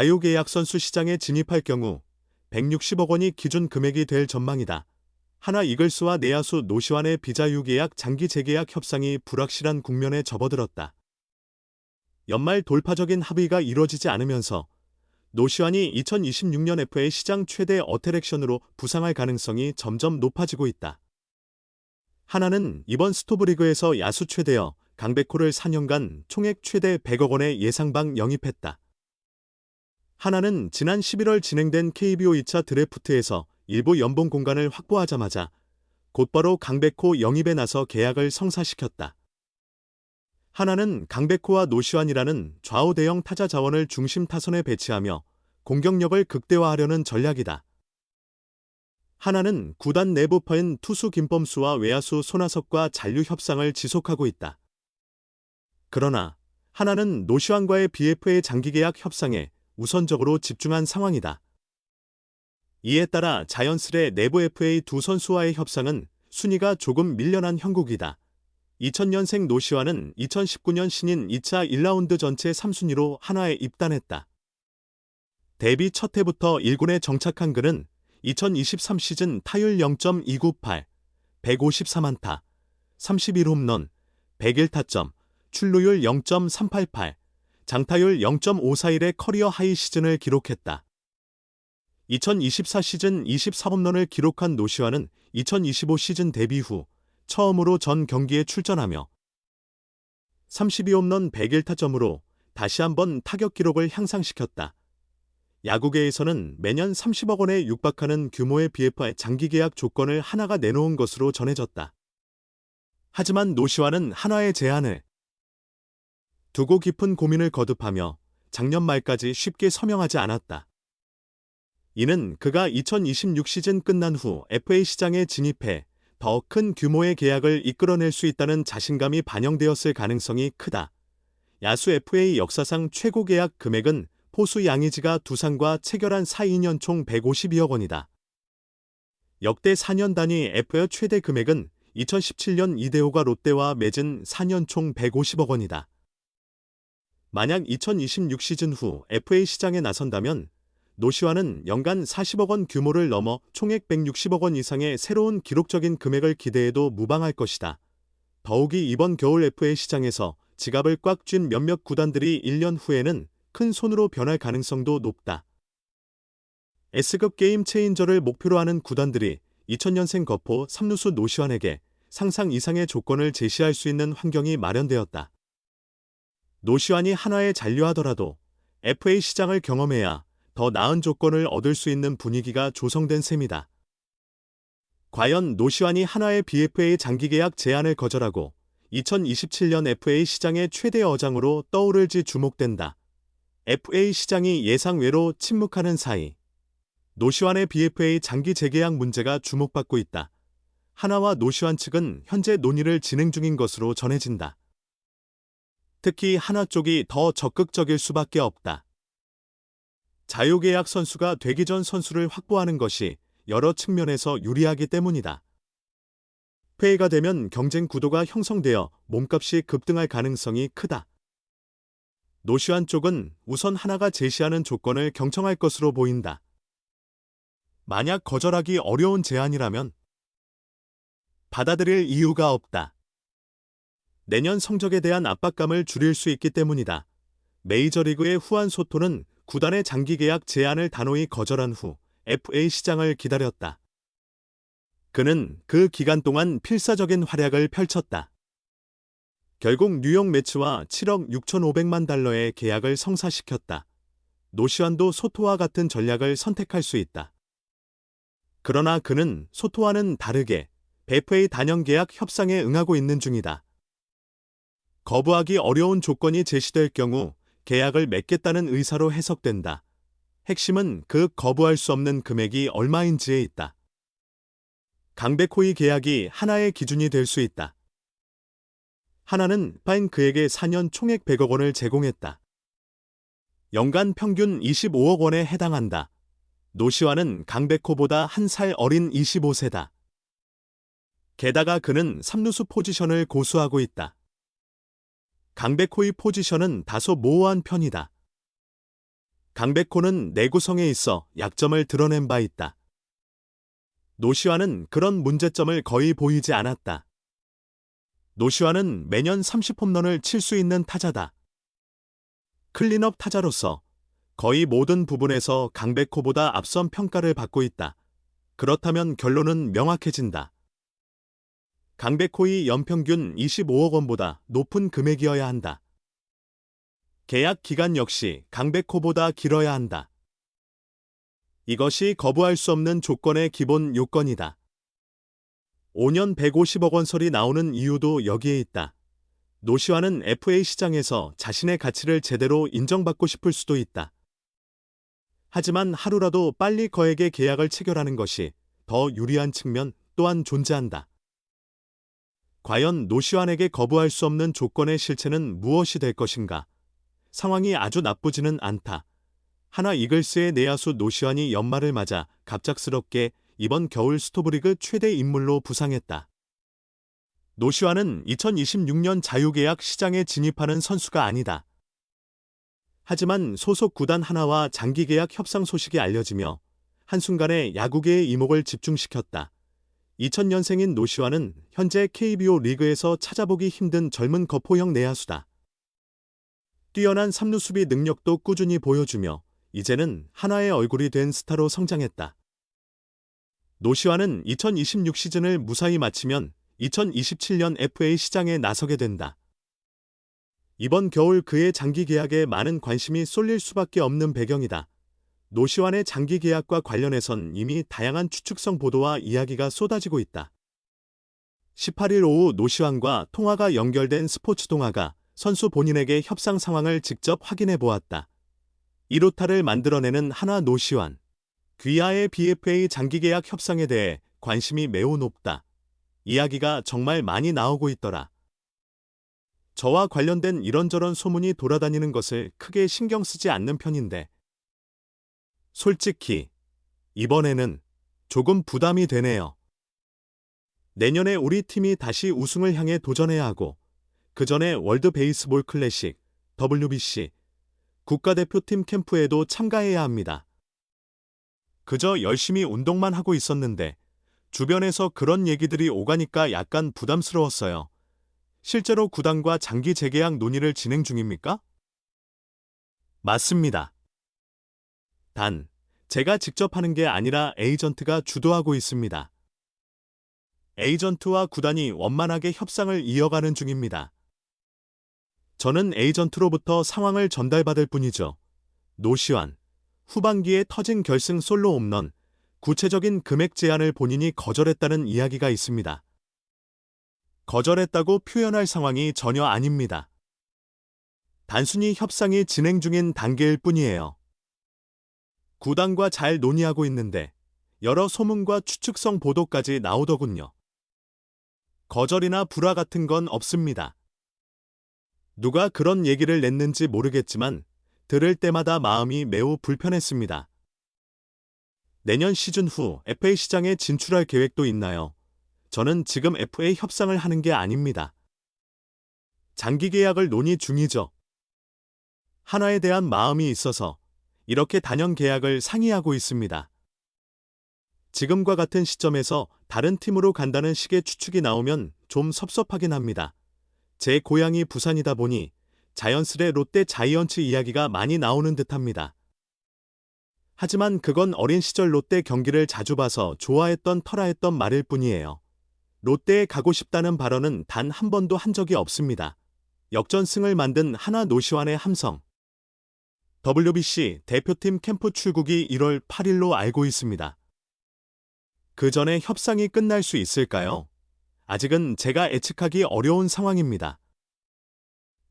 자유계약 선수 시장에 진입할 경우 160억 원이 기준 금액이 될 전망이다. 하나 이글스와 내야수 노시환의 비자유 계약 장기 재계약 협상이 불확실한 국면에 접어들었다. 연말 돌파적인 합의가 이뤄지지 않으면서 노시환이 2026년 FA 시장 최대 어트랙션으로 부상할 가능성이 점점 높아지고 있다. 하나는 이번 스토브리그에서 야수 최대여 강백호를 4년간 총액 최대 100억 원의 예상방 영입했다. 하나는 지난 11월 진행된 KBO 2차 드래프트에서 일부 연봉 공간을 확보하자마자 곧바로 강백호 영입에 나서 계약을 성사시켰다. 하나는 강백호와 노시환이라는 좌우 대형 타자 자원을 중심 타선에 배치하며 공격력을 극대화하려는 전략이다. 하나는 구단 내부파인 투수 김범수와 외야수 손아섭과 잔류 협상을 지속하고 있다. 그러나 하나는 노시환과의 BFA 장기계약 협상에 우선적으로 집중한 상황이다. 이에 따라 자연스레 내부 FA 두 선수와의 협상은 순위가 조금 밀려난 형국이다. 2000년생 노시환은 2019년 신인 2차 1라운드 전체 3순위로 한화에 입단했다. 데뷔 첫 해부터 1군에 정착한 그는 2023 시즌 타율 0.298, 154안타, 31홈런, 101타점, 출루율 0.388, 장타율 0.541의 커리어 하이 시즌을 기록했다. 2024 시즌 24홈런을 기록한 노시환은 2025 시즌 데뷔 후 처음으로 전 경기에 출전하며 32홈런 101타점으로 다시 한번 타격 기록을 향상시켰다. 야구계에서는 매년 30억 원에 육박하는 규모의 BFA 장기계약 조건을 하나가 내놓은 것으로 전해졌다. 하지만 노시환은 한화의 제안을 두고 깊은 고민을 거듭하며 작년 말까지 쉽게 서명하지 않았다. 이는 그가 2026 시즌 끝난 후 FA 시장에 진입해 더 큰 규모의 계약을 이끌어낼 수 있다는 자신감이 반영되었을 가능성이 크다. 야수 FA 역사상 최고 계약 금액은 포수 양의지가 두산과 체결한 4-2년 총 152억 원이다. 역대 4년 단위 FA 최대 금액은 2017년 이대호가 롯데와 맺은 4년 총 150억 원이다. 만약 2026 시즌 후 FA 시장에 나선다면 노시환은 연간 40억 원 규모를 넘어 총액 160억 원 이상의 새로운 기록적인 금액을 기대해도 무방할 것이다. 더욱이 이번 겨울 FA 시장에서 지갑을 꽉 쥔 몇몇 구단들이 1년 후에는 큰 손으로 변할 가능성도 높다. S급 게임 체인저를 목표로 하는 구단들이 2000년생 거포 3루수 노시환에게 상상 이상의 조건을 제시할 수 있는 환경이 마련되었다. 노시환이 한화에 잔류하더라도 FA 시장을 경험해야 더 나은 조건을 얻을 수 있는 분위기가 조성된 셈이다. 과연 노시환이 한화의 BFA 장기계약 제안을 거절하고 2027년 FA 시장의 최대 어장으로 떠오를지 주목된다. FA 시장이 예상외로 침묵하는 사이 노시환의 BFA 장기 재계약 문제가 주목받고 있다. 한화와 노시환 측은 현재 논의를 진행 중인 것으로 전해진다. 특히 한화 쪽이 더 적극적일 수밖에 없다. 자유계약 선수가 되기 전 선수를 확보하는 것이 여러 측면에서 유리하기 때문이다. 폐회가 되면 경쟁 구도가 형성되어 몸값이 급등할 가능성이 크다. 노시환 쪽은 우선 한화가 제시하는 조건을 경청할 것으로 보인다. 만약 거절하기 어려운 제안이라면 받아들일 이유가 없다. 내년 성적에 대한 압박감을 줄일 수 있기 때문이다. 메이저리그의 후안 소토는 구단의 장기계약 제안을 단호히 거절한 후 FA 시장을 기다렸다. 그는 그 기간 동안 필사적인 활약을 펼쳤다. 결국 뉴욕 매츠와 7억 6,500만 달러의 계약을 성사시켰다. 노시환도 소토와 같은 전략을 선택할 수 있다. 그러나 그는 소토와는 다르게 FA 단연 계약 협상에 응하고 있는 중이다. 거부하기 어려운 조건이 제시될 경우 계약을 맺겠다는 의사로 해석된다. 핵심은 그 거부할 수 없는 금액이 얼마인지에 있다. 강백호의 계약이 한화의 기준이 될 수 있다. 한화는 파인 그에게 4년 총액 100억 원을 제공했다. 연간 평균 25억 원에 해당한다. 노시환은 강백호보다 한 살 어린 25세다. 게다가 그는 3루수 포지션을 고수하고 있다. 강백호의 포지션은 다소 모호한 편이다. 강백호는 내구성에 있어 약점을 드러낸 바 있다. 노시환은 그런 문제점을 거의 보이지 않았다. 노시환은 매년 30홈런을 칠 수 있는 타자다. 클린업 타자로서 거의 모든 부분에서 강백호보다 앞선 평가를 받고 있다. 그렇다면 결론은 명확해진다. 강백호의 연평균 25억 원보다 높은 금액이어야 한다. 계약 기간 역시 강백호보다 길어야 한다. 이것이 거부할 수 없는 조건의 기본 요건이다. 5년 150억 원설이 나오는 이유도 여기에 있다. 노시환은 FA 시장에서 자신의 가치를 제대로 인정받고 싶을 수도 있다. 하지만 하루라도 빨리 그에게 계약을 체결하는 것이 더 유리한 측면 또한 존재한다. 과연 노시환에게 거부할 수 없는 조건의 실체는 무엇이 될 것인가? 상황이 아주 나쁘지는 않다. 하나 이글스의 내야수 노시환이 연말을 맞아 갑작스럽게 이번 겨울 스토브리그 최대 인물로 부상했다. 노시환은 2026년 자유계약 시장에 진입하는 선수가 아니다. 하지만 소속 구단 하나와 장기계약 협상 소식이 알려지며 한순간에 야구계의 이목을 집중시켰다. 2000년생인 노시환은 현재 KBO 리그에서 찾아보기 힘든 젊은 거포형 내야수다. 뛰어난 3루 수비 능력도 꾸준히 보여주며 이제는 하나의 얼굴이 된 스타로 성장했다. 노시환은 2026 시즌을 무사히 마치면 2027년 FA 시장에 나서게 된다. 이번 겨울 그의 장기 계약에 많은 관심이 쏠릴 수밖에 없는 배경이다. 노시환의 장기 계약과 관련해선 이미 다양한 추측성 보도와 이야기가 쏟아지고 있다. 18일 오후 노시환과 통화가 연결된 스포츠 동아가 선수 본인에게 협상 상황을 직접 확인해 보았다. 1호타를 만들어내는 하나 노시환. 귀하의 BFA 장기 계약 협상에 대해 관심이 매우 높다. 이야기가 정말 많이 나오고 있더라. 저와 관련된 이런저런 소문이 돌아다니는 것을 크게 신경 쓰지 않는 편인데 솔직히 이번에는 조금 부담이 되네요. 내년에 우리 팀이 다시 우승을 향해 도전해야 하고 그 전에 월드 베이스볼 클래식, WBC, 국가대표팀 캠프에도 참가해야 합니다. 그저 열심히 운동만 하고 있었는데 주변에서 그런 얘기들이 오가니까 약간 부담스러웠어요. 실제로 구단과 장기 재계약 논의를 진행 중입니까? 맞습니다. 단, 제가 직접 하는 게 아니라 에이전트가 주도하고 있습니다. 에이전트와 구단이 원만하게 협상을 이어가는 중입니다. 저는 에이전트로부터 상황을 전달받을 뿐이죠. 노시환, 후반기에 터진 결승 솔로 홈런, 구체적인 금액 제한을 본인이 거절했다는 이야기가 있습니다. 거절했다고 표현할 상황이 전혀 아닙니다. 단순히 협상이 진행 중인 단계일 뿐이에요. 구단과 잘 논의하고 있는데 여러 소문과 추측성 보도까지 나오더군요. 거절이나 불화 같은 건 없습니다. 누가 그런 얘기를 냈는지 모르겠지만 들을 때마다 마음이 매우 불편했습니다. 내년 시즌 후 FA 시장에 진출할 계획도 있나요? 저는 지금 FA 협상을 하는 게 아닙니다. 장기 계약을 논의 중이죠. 하나에 대한 마음이 있어서 이렇게 단연 계약을 상의하고 있습니다. 지금과 같은 시점에서 다른 팀으로 간다는 식의 추측이 나오면 좀 섭섭하긴 합니다. 제 고향이 부산이다 보니 자연스레 롯데 자이언츠 이야기가 많이 나오는 듯합니다. 하지만 그건 어린 시절 롯데 경기를 자주 봐서 좋아했던 터라했던 말일 뿐이에요. 롯데에 가고 싶다는 발언은 단 한 번도 한 적이 없습니다. 역전승을 만든 하나 노시환의 함성. WBC 대표팀 캠프 출국이 1월 8일로 알고 있습니다. 그 전에 협상이 끝날 수 있을까요? 아직은 제가 예측하기 어려운 상황입니다.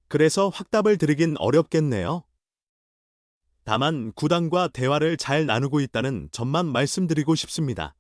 그래서 확답을 드리긴 어렵겠네요. 다만 구단과 대화를 잘 나누고 있다는 점만 말씀드리고 싶습니다.